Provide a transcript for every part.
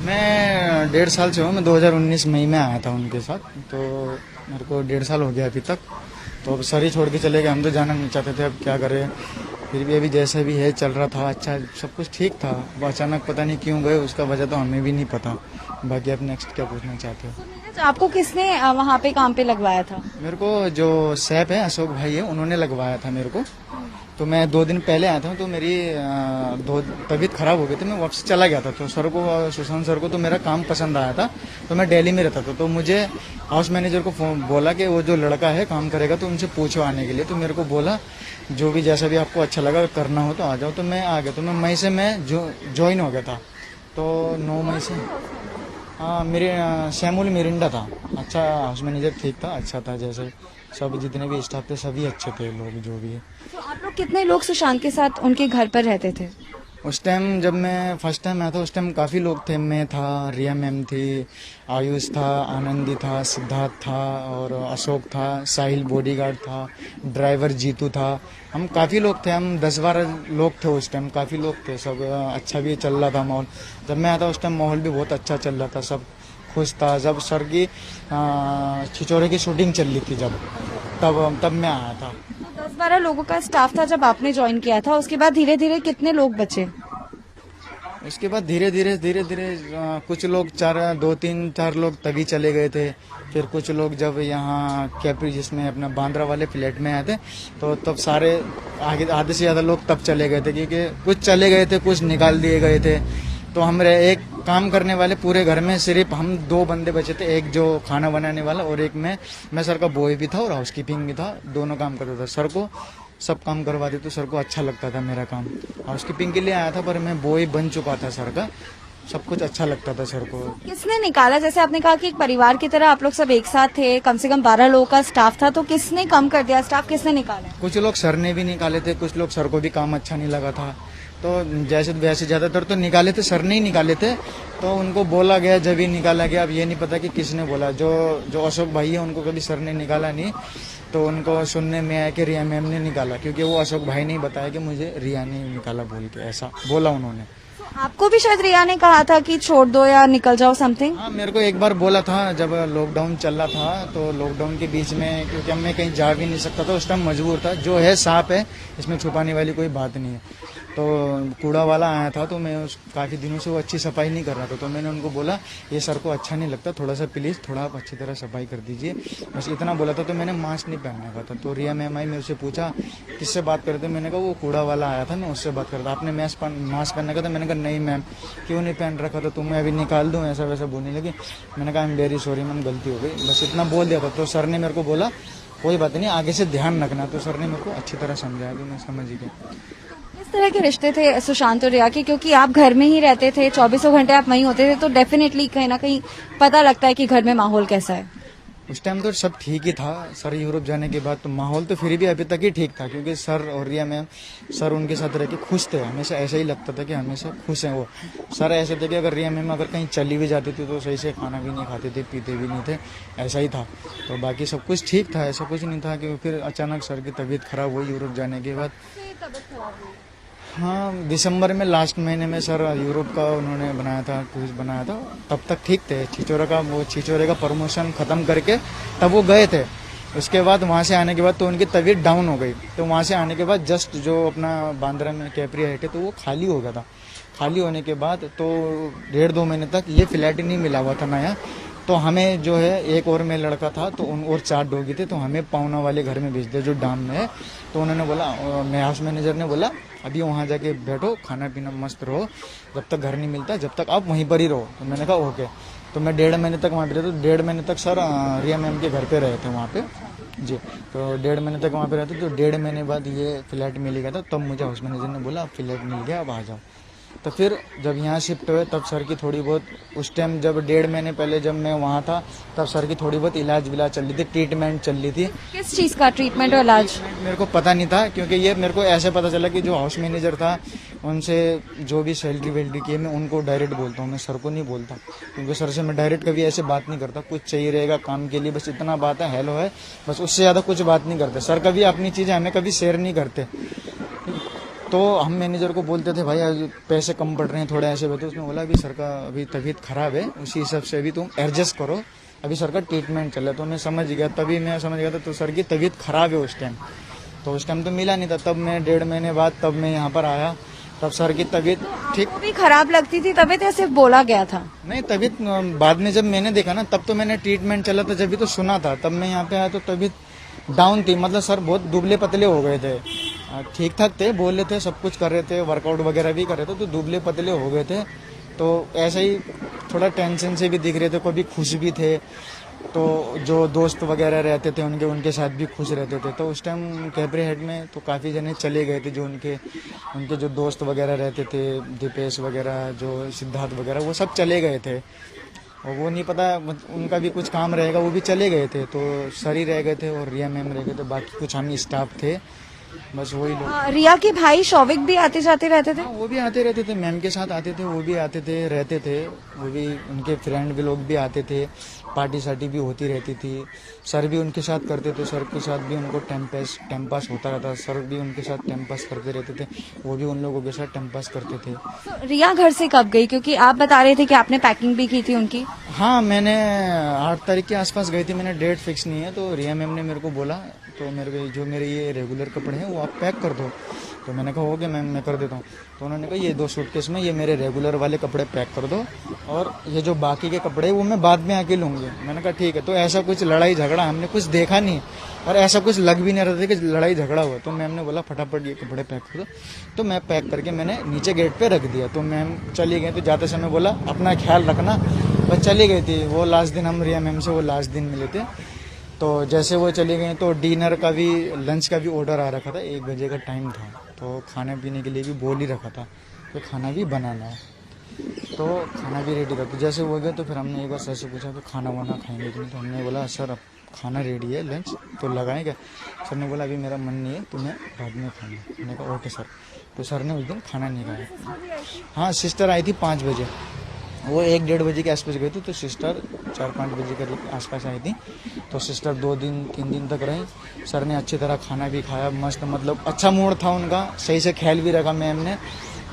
मैं 1.5 साल से हूँ। मैं 2019 मई में आया था उनके साथ, तो मेरे को 1.5 साल हो गया अभी तक। तो अब सर ही छोड़ के चले गए, हम तो जाना नहीं चाहते थे, अब क्या करें। फिर भी अभी जैसा भी है चल रहा था, अच्छा सब कुछ ठीक था। वो अचानक पता नहीं क्यों गए, उसका वजह तो हमें भी नहीं पता। बाकी आप नेक्स्ट क्या पूछना चाहते हो? नीरज, आपको किसने वहाँ पे काम पे लगवाया था? मेरे को जो सैप है, अशोक भाई है, उन्होंने लगवाया था मेरे को। तो मैं 2 दिन पहले आया था, तो मेरी तबीयत खराब हो गई थी, मैं वापस चला गया था। तो सर को, सुशांत सर को तो मेरा काम पसंद आया था, तो मैं दिल्ली में रहता था। तो मुझे हाउस मैनेजर को फोन बोला कि वो जो लड़का है काम करेगा, तो उनसे पूछो आने के लिए। तो मेरे को बोला जो भी जैसा भी आपको अच्छा लगा करना हो तो आ जाओ। तो मैं आ गया। तो मैं मई से मैं ज्वाइन हो गया था। तो 9 मई से हाँ, मेरे शैमुल मिरिंडा था। अच्छा हाउस मैनेजर ठीक था, अच्छा था। जैसे सब जितने भी स्टाफ थे सभी अच्छे थे, लोग जो भी है। तो आप लोग कितने लोग सुशांत के साथ उनके घर पर रहते थे? उस टाइम जब मैं फर्स्ट टाइम आया था, उस टाइम काफ़ी लोग थे। मैं था, रिया मैम थी, आयुष था, आनंदी था, सिद्धार्थ था, और अशोक था, साहिल बॉडीगार्ड था, ड्राइवर जीतू था। हम काफ़ी लोग थे, हम 10-12 लोग थे उस टाइम। काफ़ी लोग थे, सब अच्छा भी चल रहा था माहौल। जब मैं आया था उस टाइम माहौल भी बहुत अच्छा चल रहा था, सब खुश था। जब सर की छिछोरे की शूटिंग चल रही थी, तब मैं आया था। तो 10-12 लोगों का स्टाफ था जब आपने ज्वाइन किया था, उसके बाद धीरे धीरे कितने लोग बचे? उसके बाद धीरे धीरे कुछ लोग 2-3-4 लोग तभी चले गए थे। फिर कुछ लोग जब यहाँ कैपरी जिसमें अपना बांद्रा वाले फ्लैट में आए थे, तो तब सारे आधे से ज़्यादा लोग तब चले गए थे, क्योंकि कुछ चले गए थे, कुछ निकाल दिए गए थे। तो हम एक काम करने वाले पूरे घर में सिर्फ हम 2 बंदे बचे थे, एक जो खाना बनाने वाला और एक मैं सर का बॉय भी था और हाउसकीपिंग भी था। दोनों काम करता था। सर को सब काम करवाते, तो सर को अच्छा लगता था मेरा काम। हाउसकीपिंग के लिए आया था, पर मैं बॉय बन चुका था सर का। सब कुछ अच्छा लगता था सर को। किसने निकाला? जैसे आपने कहा कि एक परिवार की तरह आप लोग सब एक साथ थे, कम से कम 12 लोगों का स्टाफ था, तो किसने कम कर दिया स्टाफ, किसने निकाला? कुछ लोग सर ने भी निकाले थे, कुछ लोग सर को भी काम अच्छा नहीं लगा था। तो जैसे वैसे ज़्यादातर तो निकाले थे, सर ने ही निकाले थे। तो उनको बोला गया, जब ही निकाला गया। अब ये नहीं पता कि किसने बोला। जो अशोक भाई है, उनको कभी सर ने निकाला नहीं। तो उनको सुनने में आया कि रिया मैम ने निकाला, क्योंकि वो अशोक भाई ने ही बताया कि मुझे रिया ने निकाला बोल के, ऐसा बोला उन्होंने। आपको भी शायद रिया ने कहा था कि छोड़ दो या निकल जाओ समथिंग? हाँ, मेरे को एक बार बोला था जब लॉकडाउन चल रहा था। तो लॉकडाउन के बीच में, क्योंकि मैं कहीं जा भी नहीं सकता था उस टाइम, मजबूर था। जो है सांप है, इसमें छुपाने वाली कोई बात नहीं है। तो कूड़ा वाला आया था, तो मैं काफ़ी दिनों से वो अच्छी सफाई नहीं कर रहा था। तो मैंने उनको बोला ये सर को अच्छा नहीं लगता, थोड़ा सा प्लीज़ थोड़ा आप अच्छी तरह सफाई कर दीजिए, बस इतना बोला था। तो मैंने मास्क नहीं पहनने का था। तो रिया मैम आई, मेरे से पूछा किससे बात कर रहे थे? मैंने कहा वो कूड़ा वाला आया था, मैं उससे बात कर रहा था। आपने मास्क पहनने का था? मैंने कहा नहीं मैम। क्यों नहीं पहन रखा था? तो मैं अभी निकाल दूँ, ऐसा वैसा बोलने लगी। मैंने कहा I am very sorry ma'am, गलती हो गई, बस इतना बोल दिया था। तो सर ने मेरे को बोला कोई बात नहीं, आगे से ध्यान रखना। तो सर ने मेरे को अच्छी तरह समझाया, तो मैं समझ गया। किस तरह के रिश्ते थे सुशांत और रिया के? क्योंकि आप घर में ही रहते थे, 24 घंटे आप वहीं होते थे, तो डेफिनेटली कहीं ना कहीं पता लगता है कि घर में माहौल कैसा है। उस टाइम तो सब ठीक ही था। सर यूरोप जाने के बाद तो माहौल तो फिर भी अभी तक ही ठीक था, क्योंकि सर और रिया मैम, सर उनके साथ रह के खुश थे। हमेशा ऐसा ही लगता था कि हमेशा खुश हैं वो। सर ऐसे थे कि अगर रिया मैम अगर कहीं चली भी जाती थी तो सही से खाना भी नहीं खाते थे, पीते भी नहीं थे, ऐसा ही था। तो बाकी सब कुछ ठीक था, ऐसा कुछ नहीं था। कि फिर अचानक सर की तबीयत खराब हुई यूरोप जाने के बाद। हाँ, दिसंबर में लास्ट महीने में सर यूरोप का उन्होंने बनाया था, क्रूज बनाया था। तब तक ठीक थे। छिछोरे का प्रमोशन ख़त्म करके तब वो गए थे। उसके बाद वहाँ से आने के बाद तो उनकी तबीयत डाउन हो गई। तो वहाँ से आने के बाद जस्ट जो अपना बांद्रा में कैपरी है तो वो खाली हो गया था। खाली होने के बाद तो 1.5-2 महीने तक ये फ्लैट ही नहीं मिला हुआ था नया। तो हमें जो है एक और में लड़का था, तो उन और 4 डॉगी थे, तो हमें पाउना वाले घर में भेज दिया जो डाम में है। तो उन्होंने बोला, मैं हाउस मैनेजर ने बोला अभी वहाँ जाके बैठो, खाना पीना मस्त रहो, जब तक घर नहीं मिलता जब तक आप वहीं पर ही रहो। तो मैंने कहा ओके। तो मैं 1.5 महीने तक वहाँ पे रहा। तो 1.5 महीने तक सर रिया मैम के घर पे रहे थे वहाँ पे जी। तो 1.5 महीने तक वहाँ पे रहते। तो 1.5 महीने बाद ये फ्लैट मिल गया था। तब मुझे हाउस मैनेजर ने बोला अब फ्लैट मिल गया, अब आ जाओ। तो फिर जब यहाँ शिफ्ट हुए तब सर की थोड़ी बहुत, उस टाइम जब 1.5 महीने पहले जब मैं वहाँ था तब सर की थोड़ी बहुत इलाज विलाज चल रही थी, ट्रीटमेंट चल रही थी। किस चीज का ट्रीटमेंट और इलाज? मेरे को पता नहीं था, क्योंकि ये मेरे को ऐसे पता चला कि जो हाउस मैनेजर था उनसे जो भी सैलरी वैलरी की है मैं उनको डायरेक्ट बोलता हूँ, मैं सर को नहीं बोलता। क्योंकि सर से मैं डायरेक्ट कभी ऐसे बात नहीं करता। कुछ चाहिए रहेगा काम के लिए, बस इतना बात है, हेलो है, बस उससे ज़्यादा कुछ बात नहीं करते। सर कभी अपनी चीज़ें हमें कभी शेयर नहीं करते। तो हम मैनेजर को बोलते थे भाई आज पैसे कम पड़ रहे हैं थोड़े ऐसे तो उसने बोला अभी सर का अभी तबीयत खराब है, उसी हिसाब से अभी तुम एडजस्ट करो, अभी सर का ट्रीटमेंट चल रहा है। तो मैं समझ गया, तभी मैं समझ गया था तो सर की तबीयत खराब है उस टाइम। तो उस टाइम तो मिला नहीं था, तब मैं 1.5 महीने बाद तब मैं यहाँ पर आया, तब सर की तबीयत ठीक। वो भी खराब लगती थी तबीयत या सिर्फ बोला गया था? नहीं, तबीयत बाद में जब मैंने देखा ना तब तो मैंने ट्रीटमेंट चला था, जब भी तो सुना था, तब मैं यहाँ पे आया तो तबीयत डाउन थी। मतलब सर बहुत दुबले पतले हो गए थे, ठीक ठाक थे, बोल रहे थे, सब कुछ कर रहे थे, वर्कआउट वगैरह भी कर रहे थे, तो दुबले पतले हो गए थे। तो ऐसे ही थोड़ा टेंशन से भी दिख रहे थे, कभी खुश भी थे। तो जो दोस्त वगैरह रहते थे उनके साथ भी खुश रहते थे। तो उस टाइम कैबरे हेड में तो काफ़ी जने चले गए थे, जो उनके जो दोस्त वगैरह रहते थे, दीपेश वगैरह, जो सिद्धार्थ वगैरह, वो सब चले गए थे। और वो नहीं पता उनका भी कुछ काम रहेगा, वो भी चले गए थे। तो सर ही रह गए थे और रिया मैम रह गए थे, बाकी कुछ हम स्टाफ थे, बस वही लोग। रिया के भाई शौविक भी आते जाते रहते थे? हाँ, वो भी आते रहते थे, मैम के साथ आते थे, वो भी आते थे, रहते थे, वो भी उनके फ्रेंड भी लोग भी आते थे, पार्टी सार्टी भी होती रहती थी। सर भी उनके साथ करते थे, सर के साथ भी उनको टाइम पास होता रहता, सर भी उनके साथ टाइम पास करते रहते थे, वो भी उन लोगों के साथ टाइम पास करते थे। तो रिया घर से कब गई, क्योंकि आप बता रहे थे कि आपने पैकिंग भी की थी उनकी? हाँ, मैंने 8 तारीख के आसपास गई थी, मैंने डेट फिक्स नहीं है। तो रिया मैम ने मेरे को बोला, तो मेरे को जो मेरे ये रेगुलर कपड़े हैं वो आप पैक कर दो। तो मैंने कहा ओके मैम, मैं कर देता हूँ। तो उन्होंने कहा ये 2 सूटकेस में ये मेरे रेगुलर वाले कपड़े पैक कर दो, और ये जो बाकी के कपड़े हैं वो मैं बाद में आके लूँगी। मैंने कहा ठीक है। तो ऐसा कुछ लड़ाई झगड़ा हमने कुछ देखा नहीं, और ऐसा कुछ लग भी नहीं रहा था कि लड़ाई झगड़ा हुआ। तो मैम ने बोला फटाफट ये कपड़े पैक कर दो। तो मैं पैक करके मैंने नीचे गेट पे रख दिया। तो मैम चली गई, तो जाते समय बोला अपना ख्याल रखना, बस चली गई थी। वो लास्ट दिन हम रिया मैम से वो लास्ट दिन मिले थे। तो जैसे वो चली गई तो डिनर का भी, लंच का भी ऑर्डर आ रखा था, 1 बजे का टाइम था। तो खाने पीने के लिए भी बोल ही रखा था तो खाना भी बनाना है, तो खाना भी रेडी था। तो जैसे वो गए तो फिर हमने एक बार सर से पूछा तो खाना वाना खाएंगे कि नहीं। तो हमने बोला सर अब खाना रेडी है, लंच तो लगाएं क्या? सर ने बोला अभी मेरा मन नहीं है, तो मैं बाद में खाऊंगा। मैंने कहा ओके सर। तो सर ने उस दिन खाना नहीं खाया। हाँ, सिस्टर आई थी 5 बजे, वो 1-1:30 बजे के आसपास गई थी। तो सिस्टर 4-5 बजे के आसपास आई थी। तो सिस्टर 2-3 दिन तक रही। सर ने अच्छी तरह खाना भी खाया, मस्त, मतलब अच्छा मूड था उनका, सही से ख्याल भी रखा मैम ने।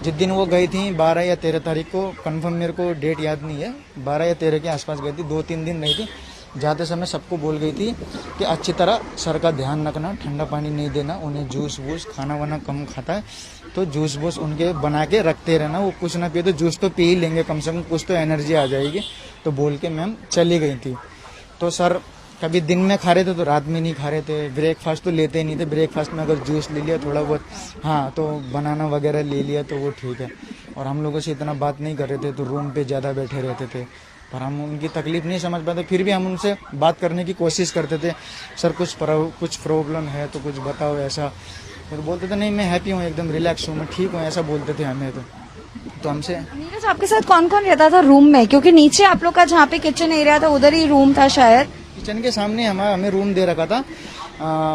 जिस दिन वो गई थी 12 या 13 तारीख को, कंफर्म मेरे को डेट याद नहीं है, 12 या 13 के आसपास गई थी, 2-3 दिन रही थी। जाते समय सबको बोल गई थी कि अच्छी तरह सर का ध्यान रखना, ठंडा पानी नहीं देना, उन्हें जूस वूस, खाना वाना कम खाता है तो जूस वूस उनके बना के रखते रहना, वो कुछ ना पिए तो जूस तो पी ही लेंगे, कम से कम कुछ तो एनर्जी आ जाएगी। तो बोल के मैम चली गई थी। तो सर कभी दिन में खा रहे थे तो रात में नहीं खा रहे थे, ब्रेकफास्ट तो लेते ही नहीं थे। ब्रेकफास्ट में अगर जूस ले लिया थोड़ा बहुत, हाँ, तो बनाना वगैरह ले लिया तो वो ठीक है। और हम लोगों से इतना बात नहीं कर रहे थे, तो रूम पे ज़्यादा बैठे रहते थे, पर हम उनकी तकलीफ नहीं समझ पाते, फिर भी हम उनसे बात करने की कोशिश करते थे। सर कुछ प्रॉब्लम है तो कुछ बताओ ऐसा। फिर बोलते थे नहीं मैं हैप्पी हूँ, एकदम रिलैक्स हूँ, मैं ठीक हूँ, ऐसा बोलते थे हमें। तो हमसे नीरज आपके साथ कौन कौन रहता था रूम में, क्योंकि नीचे आप लोग का जहाँ पे किचन एरिया था उधर ही रूम था शायद? किचन के सामने हमें रूम दे रखा था।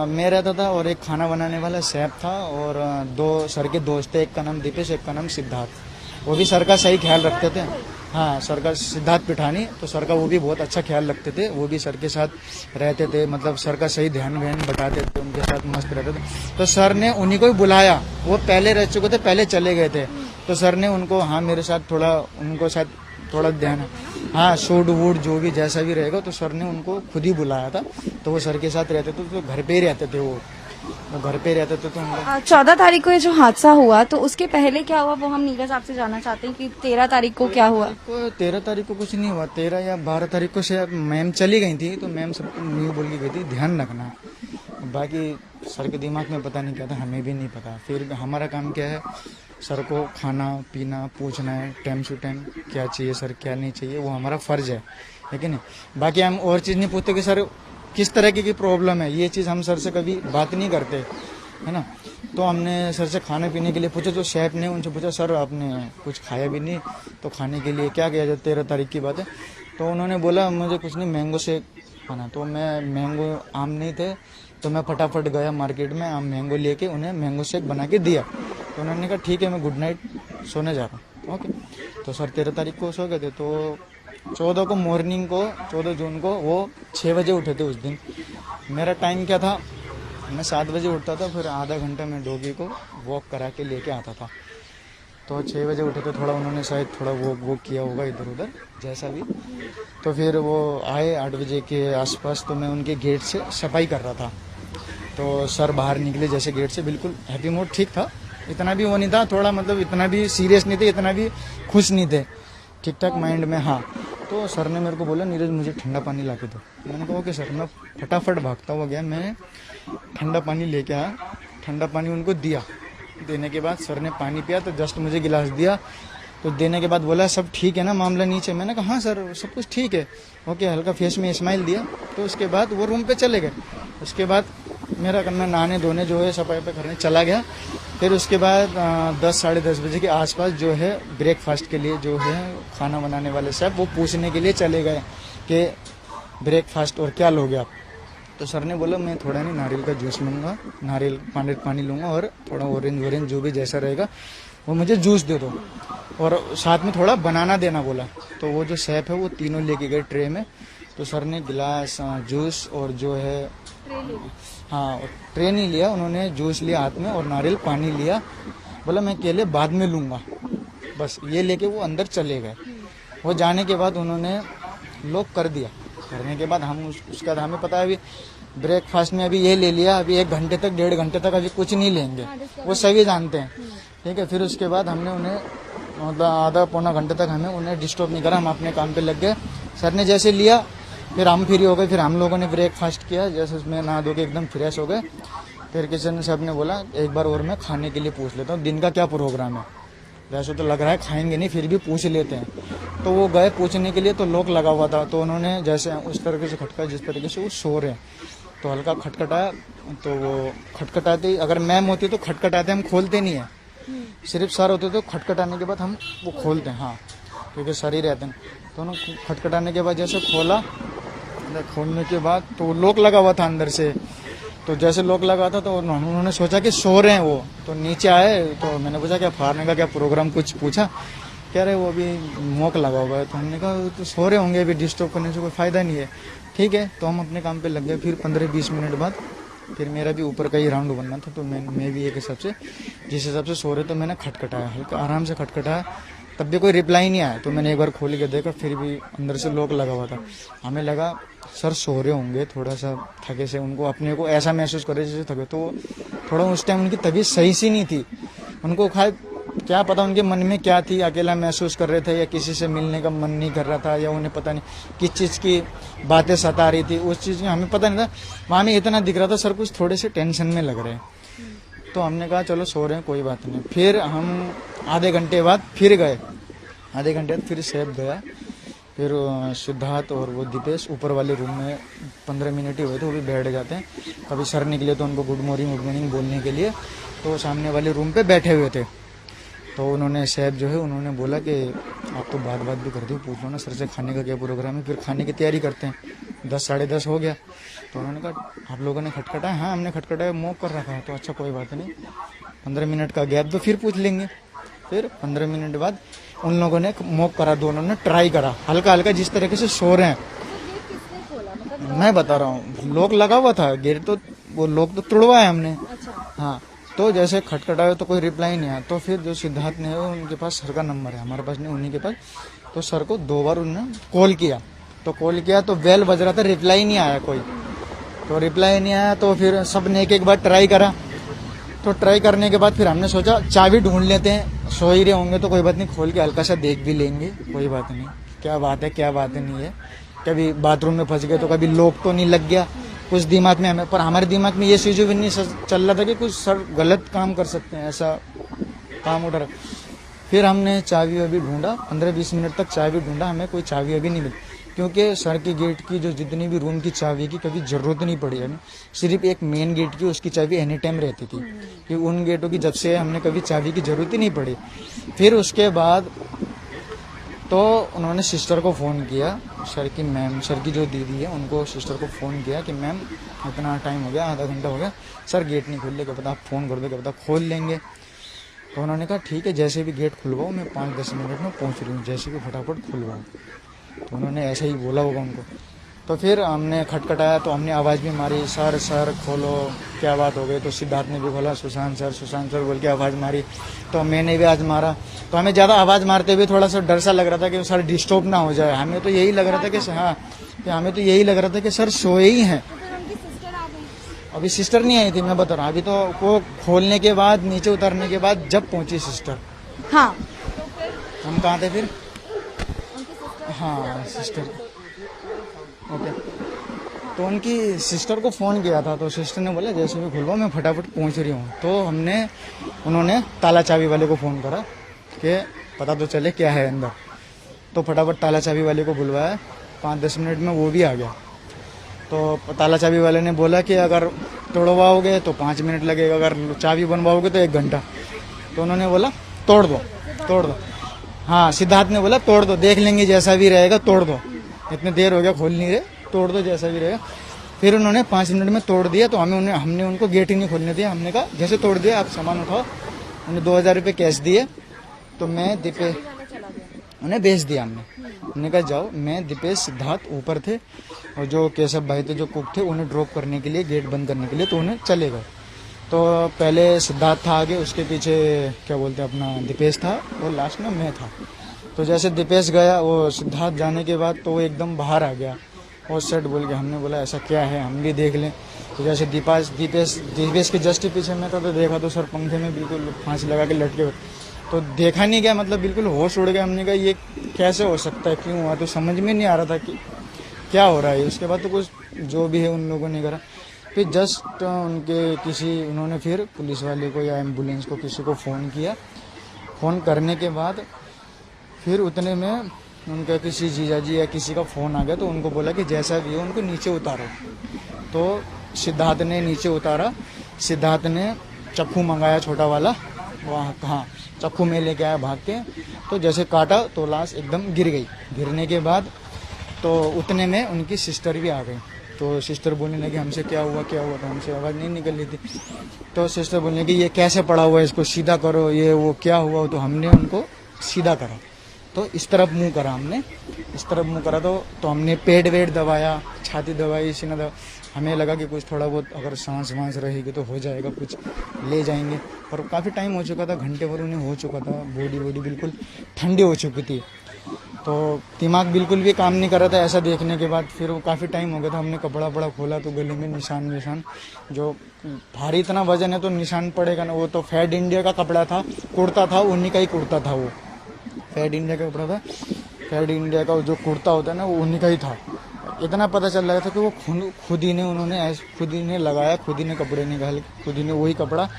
मैं रहता था और एक खाना बनाने वाला शेफ था, और 2 सर के दोस्त थे, एक का नाम दीपेश, एक का नाम सिद्धार्थ। वो भी सर का सही ख्याल रखते थे। हाँ, सर का सिद्धार्थ पिठानी, तो सर का वो भी बहुत अच्छा ख्याल रखते थे, वो भी सर के साथ रहते थे, मतलब सर का सही ध्यान बटाते थे, उनके साथ मस्त रहते थे। तो सर ने उन्हीं को ही बुलाया, वो पहले रह चुके थे, पहले चले गए थे। तो सर ने उनको, हाँ, मेरे साथ थोड़ा, उनको साथ थोड़ा ध्यान, हाँ, शूट वूड जो भी जैसा भी रहेगा, तो सर ने उनको खुद ही बुलाया था। तो वो सर के साथ रहते थे, तो घर पे ही रहते थे, वो घर पे रहते थे। तो हम लोग 14 तारीख को ये जो हादसा हुआ, तो उसके पहले क्या हुआ वो हम नीरज आपसे जानना चाहते हैं कि 13 तारीख को क्या हुआ? 13 तारीख को कुछ नहीं हुआ, 13 या 12 तारीख को से मैम चली गई थी। तो मैम सबको न्यू बोल के गई थी ध्यान रखना, बाकी सर के दिमाग में पता नहीं क्या था, हमें भी नहीं पता। फिर हमारा काम क्या है, सर को खाना पीना पूछना है, टाइम टू टाइम क्या चाहिए सर, क्या नहीं चाहिए, वो हमारा फर्ज है कि नहीं। बाकी हम और चीज़ नहीं पूछते कि सर किस तरह की प्रॉब्लम है, ये चीज़ हम सर से कभी बात नहीं करते, है ना। तो हमने सर से खाने पीने के लिए पूछा, तो शेफ ने उनसे पूछा सर आपने कुछ खाया भी नहीं, तो खाने के लिए क्या किया जाए, 13 तारीख की बात है। तो उन्होंने बोला मुझे कुछ नहीं, मैंगो शेक खाना। तो मैं, मैंगो आम नहीं थे, तो मैं फटाफट गया मार्केट में, आम मैंगो लेके उन्हें मैंगो शेक बना के दिया। तो उन्होंने कहा ठीक है मैं गुड नाइट सोने जा रहा हूँ, ओके। तो सर 13 तारीख को सो गए थे। तो 14 को मॉर्निंग को, 14 जून को वो 6 बजे उठे थे उस दिन। मेरा टाइम क्या था, मैं 7 बजे उठता था, फिर आधा घंटा मैं डॉगी को वॉक करा के लेके आता था। तो 6 बजे उठे तो थोड़ा उन्होंने शायद थोड़ा वॉक किया होगा इधर उधर जैसा भी। तो फिर वो आए 8 बजे के आसपास, तो मैं उनके गेट से सफाई कर रहा था। तो सर बाहर निकले जैसे गेट से, बिल्कुल हैप्पी मूड ठीक था, इतना भी वो नहीं था, थोड़ा मतलब इतना भी सीरियस नहीं थे, इतना भी खुश नहीं थे, ठीक ठाक माइंड में। हाँ, तो सर ने मेरे को बोला नीरज मुझे ठंडा पानी ला के दो। मैंने कहा ओके सर। मैं फटाफट भागता हुआ गया, मैं ठंडा पानी लेके आया, ठंडा पानी उनको दिया। देने के बाद सर ने पानी पिया, तो जस्ट मुझे गिलास दिया, तो देने के बाद बोला सब ठीक है ना, मामला नीचे। मैंने कहा हाँ सर सब कुछ ठीक है, ओके। हल्का फेस में स्माइल दिया, तो उसके बाद वो रूम पे चले गए। उसके बाद मेरा करना नहाने धोने जो है सफाई पे करने चला गया। फिर उसके बाद 10 साढ़े 10 बजे के आसपास जो है ब्रेकफास्ट के लिए जो है खाना बनाने वाले साहब वो पूछने के लिए चले गए कि ब्रेकफास्ट और क्या लोगे आप। तो सर ने बोला मैं थोड़ा नहीं नारियल का जूस लूँगा, नारियल पानी लूँगा, और थोड़ा ऑरेंज जो भी जैसा रहेगा वो मुझे जूस दे दो, और साथ में थोड़ा बनाना देना बोला। तो वो जो शेफ है वो तीनों लेके गए ट्रे में। तो सर ने गिलास जूस और जो है हाँ ट्रे नहीं लिया, उन्होंने जूस लिया हाथ में और नारियल पानी लिया। बोला मैं केले बाद में लूँगा, बस ये लेके वो अंदर चले गए। वो जाने के बाद उन्होंने लॉक कर दिया। करने के बाद हम उसके बाद हमें पता है अभी ब्रेकफास्ट में अभी ये ले लिया, अभी 1 घंटे तक 1.5 घंटे तक अभी कुछ नहीं लेंगे, वो सभी जानते हैं, ठीक है। फिर उसके बाद हमने उन्हें मतलब आधा पौना घंटे तक हमें उन्हें डिस्टर्ब नहीं करा, हम अपने काम पे लग गए। सर ने जैसे लिया फिर हम फ्री हो गए, फिर हम लोगों ने ब्रेकफास्ट किया, जैसे उसमें नहा धो के एकदम फ्रेश हो गए। फिर किचन साहब ने बोला एक बार और मैं खाने के लिए पूछ लेता हूँ दिन का क्या प्रोग्राम है। वैसे तो लग रहा है खाएंगे नहीं, फिर भी पूछ लेते हैं। तो वो गए पूछने के लिए, तो लॉक लगा हुआ था। तो उन्होंने जैसे उस तरीके से खटका जिस तरीके से वो सो रहे हैं, तो हल्का खटखटाया। तो वो खटखटाते, अगर मैम होती तो खटखटाते हम खोलते नहीं है, सिर्फ सर होते तो खटखटाने के बाद हम वो खोलते हैं। हाँ, क्योंकि सर ही रहते हैं। तो उन्होंने खटखटाने के बाद जैसे खोला, खोलने के बाद तो लॉक लगा हुआ था अंदर से। तो जैसे लॉक लगा था तो उन्होंने सोचा कि सो रहे हैं वो, तो नीचे आए। तो मैंने पूछा क्या फाड़ने का क्या प्रोग्राम, कुछ पूछा। कह रहे वो अभी मॉक लगा हुआ है। तो हमने कहा तो सो रहे होंगे, अभी डिस्टर्ब करने से कोई फ़ायदा नहीं है, ठीक है। तो हम अपने काम पे लग गए। फिर 15-20 मिनट बाद फिर मेरा भी ऊपर का ही राउंड बनना था, तो मैं भी एक हिसाब से जिस हिसाब से सो रहे, तो मैंने खटखटाया, हल्का आराम से खटखटाया, तब भी कोई रिप्लाई नहीं आया। तो मैंने एक बार खोल के देखा, फिर भी अंदर से लॉक लगा हुआ था। हमें लगा सर सो रहे होंगे, थोड़ा सा थके से, उनको अपने को ऐसा महसूस करे जैसे थके। तो थोड़ा उस टाइम उनकी तबीयत सही सी नहीं थी, उनको क्या पता उनके मन में क्या थी, अकेला महसूस कर रहे थे या किसी से मिलने का मन नहीं कर रहा था, या उन्हें पता नहीं किस चीज़ की बातें सता रही थी, उस चीज़ में हमें पता नहीं था। वहाँ में इतना दिख रहा था सर कुछ थोड़े से टेंशन में लग रहे हैं। तो हमने कहा चलो सो रहे हैं कोई बात नहीं। फिर हम आधे घंटे बाद फिर गए, आधे घंटे बाद फिर सेब गया। फिर सिद्धार्थ और वो दीपेश ऊपर वाले रूम में 15 मिनट ही हुए थे, वो भी बैठ जाते हैं। कभी सर निकले तो उनको गुड मॉर्निंग बोलने के लिए, तो सामने वाले रूम पे बैठे हुए थे। तो उन्होंने साहब जो है उन्होंने बोला कि आप तो बात भी करते हो, पूछ लो ना सर से खाने का क्या प्रोग्राम है। फिर खाने की तैयारी करते हैं, 10 साढ़े 10 हो गया। तो उन्होंने कहा आप लोगों ने खटखटाया? हाँ हमने खटखटाया, मॉक कर रखा है। तो अच्छा कोई बात नहीं, 15 मिनट का गैप तो फिर पूछ लेंगे। फिर 15 मिनट बाद उन लोगों ने मॉक करा, दोनों ने ट्राई करा हल्का हल्का जिस तरीके से सो रहे हैं। मैं बता रहा हूँ लॉक लगा हुआ था गेट, तो वो लॉक तो तोड़वाया हमने। हाँ, तो जैसे खटखटाया तो कोई रिप्लाई नहीं आया। तो फिर जो सिद्धार्थ ने उनके पास सर का नंबर है, हमारे पास नहीं, उन्हीं के पास। तो सर को 2 बार उन्होंने कॉल किया, तो बेल बज रहा था, रिप्लाई नहीं आया कोई। तो रिप्लाई नहीं आया तो फिर सब ने एक बार ट्राई करा। तो ट्राई करने के बाद फिर हमने सोचा चाबी ढूंढ लेते हैं, सो ही रहे होंगे तो कोई बात नहीं, खोल के हल्का सा देख भी लेंगे, कोई बात नहीं, क्या बात है नहीं है। कभी बाथरूम में फंस गए तो कभी लॉक तो नहीं लग गया, कुछ दिमाग में हमें, पर हमारे दिमाग में ये चीज़ भी नहीं चल रहा था कि कुछ सर गलत काम कर सकते हैं, ऐसा काम उठा। फिर हमने चाबी अभी ढूंढा, 15-20 मिनट तक चाबी ढूंढा, हमें कोई चाबी अभी नहीं मिली, क्योंकि सर के गेट की जो जितनी भी रूम की चाबी की कभी ज़रूरत नहीं पड़ी हमें। सिर्फ एक मेन गेट की उसकी चाबी एनी टाइम रहती थी, कि उन गेटों की जब से हमने कभी चाबी की ज़रूरत ही नहीं पड़ी। फिर उसके बाद तो उन्होंने सिस्टर को फ़ोन किया, सर की जो दीदी है उनको, सिस्टर को फ़ोन किया कि मैम इतना टाइम हो गया, आधा घंटा हो गया, सर गेट नहीं खुल रहे, क्या पता आप फ़ोन कर दो, क्या पता खोल लेंगे। तो उन्होंने कहा ठीक है, जैसे भी गेट खुलवाओ, मैं 5-10 मिनट में पहुंच रही हूँ, जैसे भी फटाफट खुलवाओ। तो उन्होंने ऐसे ही बोला होगा उनको। तो फिर हमने खटखटाया तो हमने आवाज़ भी मारी, सर सर खोलो क्या बात हो गई। तो सिद्धार्थ ने भी खोला, सुशांत सर बोल के आवाज़ मारी। तो मैंने भी आज मारा। तो हमें ज़्यादा आवाज़ मारते हुए थोड़ा सा डर सा लग रहा था कि सर डिस्टर्ब ना हो जाए। हमें तो यही लग रहा था कि हाँ, कि हमें तो यही लग रहा था कि सर सोए ही हैं। अभी सिस्टर नहीं आई थी, मैं बता रहा हूँ। अभी तो वो खोलने के बाद, नीचे उतरने के बाद जब पहुंची सिस्टर। हाँ, हम कहाँ थे फिर? हाँ, सिस्टर। ओके। तो उनकी सिस्टर को फ़ोन किया था, तो सिस्टर ने बोला जैसे भी खुलवा मैं फटाफट पहुंच रही हूँ। तो उन्होंने ताला चाबी वाले को फ़ोन करा कि पता तो चले क्या है अंदर। तो फटाफट ताला चाबी वाले को बुलवाया, 5-10 मिनट में वो भी आ गया। तो ताला चाबी वाले ने बोला कि अगर तोड़वाओगे तो 5 मिनट लगेगा, अगर चाबी बनवाओगे तो 1 घंटा। तो उन्होंने बोला तोड़ दो। हाँ, सिद्धार्थ ने बोला तोड़ दो, देख लेंगे जैसा भी रहेगा, तोड़ दो, इतनी देर हो गया खोल नहीं रहे, तोड़ दो जैसा भी रहेगा। फिर उन्होंने 5 मिनट में तोड़ दिया। तो हमने उनको गेट ही नहीं खोलने दिया। हमने कहा जैसे तोड़ दिया आप सामान उठाओ। उन्हें 2000 रुपये कैश दिए। तो मैं उन्हें भेज दिया। हमने कहा जाओ। मैं दीपेश सिद्धार्थ ऊपर थे और जो केशव भाई थे जो कुक थे, उन्हें ड्रॉप करने के लिए, गेट बंद करने के लिए, तो उन्हें चले गए। तो पहले सिद्धार्थ था आगे, उसके पीछे क्या बोलते हैं अपना दीपेश था और लास्ट में मैं था। तो जैसे दीपेश गया, वो सिद्धार्थ जाने के बाद तो वो एकदम बाहर आ गया और सेट बोल के। हमने बोला ऐसा क्या है, हम भी देख लें। तो जैसे दीपेश के जस्ट पीछे में था, तो देखा तो सर पंखे में बिल्कुल फांसी लगा के लटके हुए। तो देखा नहीं गया, मतलब बिल्कुल होश उड़ गया। हमने कहा ये कैसे हो सकता है, क्यों हुआ? तो समझ में नहीं आ रहा था कि क्या हो रहा है। उसके बाद तो कुछ जो भी है उन लोगों ने करा। फिर जस्ट उन्होंने फिर पुलिस वाले को या एम्बुलेंस को किसी को फ़ोन किया। फ़ोन करने के बाद फिर उतने में उनका किसी जीजाजी या किसी का फ़ोन आ गया। तो उनको बोला कि जैसा भी हो उनको नीचे उतारो। तो सिद्धार्थ ने नीचे उतारा। सिद्धार्थ ने चक्कू मंगाया छोटा वाला, वहाँ हाँ चक्कू में लेके आया भाग के। तो जैसे काटा तो लाश एकदम गिर गई। गिरने के बाद तो उतने में उनकी सिस्टर भी आ गई। तो सिस्टर बोलने लगी हमसे क्या हुआ। तो हमसे आवाज़ नहीं निकल रही थी। तो सिस्टर बोलने लगी ये कैसे पड़ा हुआ है, इसको सीधा करो, ये वो क्या हुआ। तो हमने उनको सीधा करा। तो इस तरफ मुंह करा हमने, इस तरफ मुंह करा। तो हमने पेट वेट दबाया, छाती दबाई, सीना दबाया। हमें लगा कि कुछ थोड़ा बहुत अगर सांस वांस रहेगी तो हो जाएगा, कुछ ले जाएंगे। पर काफ़ी टाइम हो चुका था, घंटे भर उन्हें हो चुका था। बॉडी बिल्कुल ठंडी हो चुकी थी। तो दिमाग बिल्कुल भी काम नहीं कर रहा था ऐसा देखने के बाद। फिर वो काफ़ी टाइम हो गया था। हमने कपड़ा वपड़ा खोला तो गले में निशान, जो भारी इतना वजन है तो निशान पड़ेगा ना। वो तो फैड इंडिया का कपड़ा था, कुर्ता था, उन्हीं का ही कुर्ता था। वो फैड इंडिया का कपड़ा था। फैड इंडिया का जो कुर्ता होता है ना, वो उन्हीं का ही था। इतना पता चल रहा था कि वो खुद ही ने लगाया, खुद ही ने कपड़े निकाल, खुद ही ने वही कपड़ा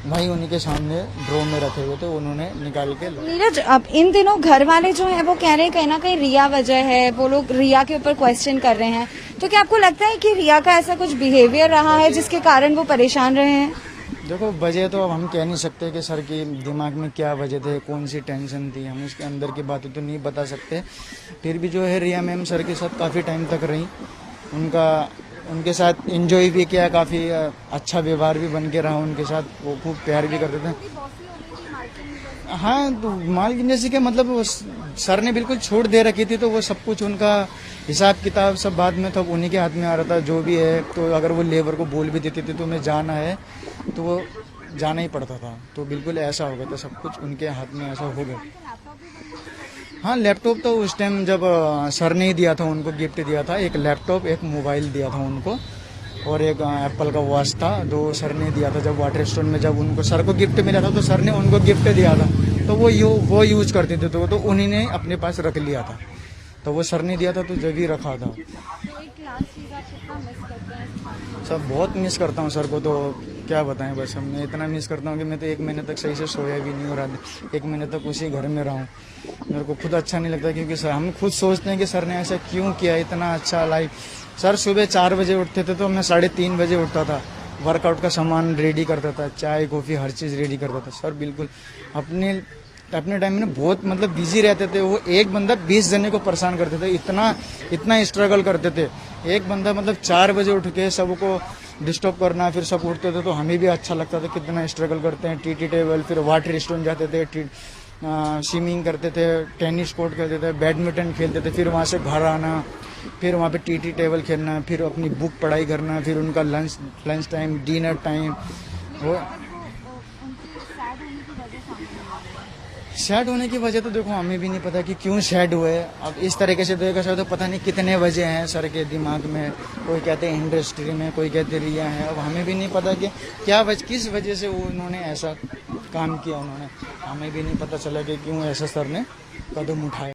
वहीं उन्हीं के सामने ड्रो में रखे हुए थे, उन्होंने निकाल के। नीरज, अब इन दिनों घर वाले जो हैं वो कह रहे हैं कहीं ना कहीं रिया वजह है, वो लोग रिया के ऊपर क्वेश्चन कर रहे हैं। तो क्या आपको लगता है कि रिया का ऐसा कुछ बिहेवियर रहा है जिसके कारण वो परेशान रहे हैं? देखो, वजह तो अब हम कह नहीं सकते कि सर की दिमाग में क्या वजह थे, कौन सी टेंशन थी, हम उसके अंदर की बातें तो नहीं बता सकते। फिर भी जो है रिया मैम सर के साथ काफ़ी टाइम तक रही, उनके साथ एंजॉय भी किया, काफ़ी अच्छा व्यवहार भी बन के रहा उनके साथ। वो खूब प्यार भी करते थे। हाँ, तो मालकिन जैसे कि मतलब वो सर ने बिल्कुल छूट दे रखी थी, तो वो सब कुछ उनका हिसाब किताब सब बाद में तो उन्हीं के हाथ में आ रहा था जो भी है। तो अगर वो लेबर को बोल भी देती थी तो मैं जाना है तो वो जाना ही पड़ता था। तो बिल्कुल ऐसा हो गया था, सब कुछ उनके हाथ में ऐसा हो गया। हाँ, लैपटॉप तो उस टाइम जब सर ने ही दिया था, उनको गिफ्ट दिया था। एक लैपटॉप, एक मोबाइल दिया था उनको, और एक एप्पल का वॉच था जो सर ने दिया था। जब वाटर स्टोन में जब उनको सर को गिफ्ट मिला था तो सर ने उनको गिफ्ट दिया था। तो वो यूज करते थे, तो उन्हीं ने अपने पास रख लिया था। तो वो सर ने दिया था तो जब ही रखा था। सब बहुत मिस करता हूँ सर को, तो क्या बताएं। बस मैं इतना मिस करता हूँ कि मैं तो 1 महीने तक सही से सोया भी नहीं, और 1 महीने तक उसी घर में रहा हूँ। मेरे को खुद अच्छा नहीं लगता, क्योंकि सर, हम खुद सोचते हैं कि सर ने ऐसा क्यों किया, इतना अच्छा लाइफ। सर सुबह 4 बजे उठते थे तो मैं 3:30 बजे उठता था, वर्कआउट का सामान रेडी करता था, चाय कॉफ़ी हर चीज़ रेडी करता था। सर बिल्कुल अपने टाइम में बहुत मतलब बिजी रहते थे। वो एक बंदा 20 जने को परेशान करते थे, इतना स्ट्रगल करते थे। एक बंदा मतलब 4 बजे उठ के सबको डिस्टर्ब करना, फिर सब उठते थे तो हमें भी अच्छा लगता था कितना स्ट्रगल करते हैं। टी टेबल, फिर वाटर स्टोन जाते थे, स्विमिंग करते थे, टेनिस कोर्ट करते थे, बैडमिंटन खेलते थे, फिर वहाँ से घर आना, फिर वहाँ पे टीटी टेबल खेलना, फिर अपनी बुक पढ़ाई करना, फिर उनका लंच टाइम, डिनर टाइम। वो सैड होने की वजह तो देखो हमें भी नहीं पता कि क्यों सैड हुए। अब इस तरीके से देखा जाए तो पता नहीं कितने वजह हैं सर के दिमाग में। कोई कहते हैं इंडस्ट्री में, कोई कहते रिया है। अब हमें भी नहीं पता कि क्या किस वजह से वो उन्होंने ऐसा काम किया। उन्होंने हमें भी नहीं पता चला कि क्यों ऐसा सर ने कदम उठाया।